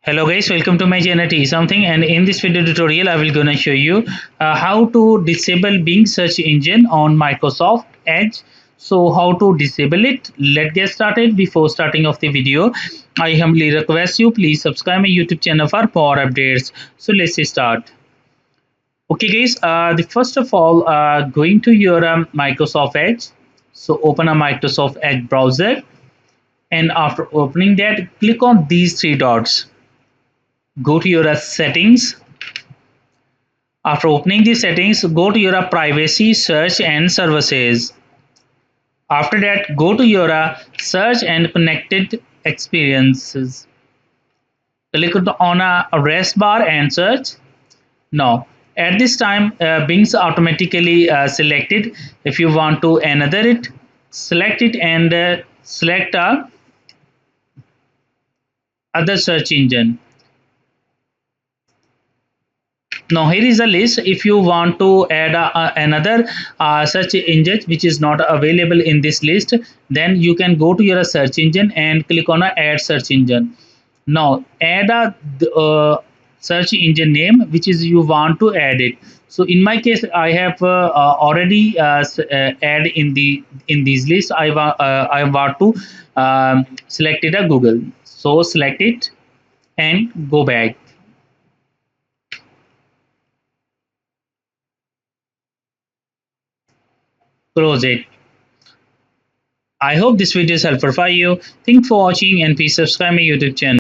Hello guys, welcome to my channel T something, and in this video tutorial I will gonna show you how to disable Bing search engine on Microsoft Edge. So how to disable it? Let's get started. Before starting of the video, I humbly request you please subscribe my YouTube channel for more updates. So let's start. Okay guys, the first of all going to your Microsoft Edge. So open a Microsoft Edge browser, and after opening that click on these three dots. Go to your settings. After opening the settings, go to your privacy, search and services. After that, go to your search and connected experiences. Click on a rest bar and search. Now, at this time, Bing's automatically selected. If you want to another it, select it and select other search engine. Now here is a list. If you want to add another search engine which is not available in this list, then you can go to your search engine and click on a add search engine. Now add a search engine name which is you want to add it. So in my case I have already add in these list. I want to select it a Google. So select it and go back. Close it. I hope this video is helpful for you. Thanks for watching and please subscribe my YouTube channel.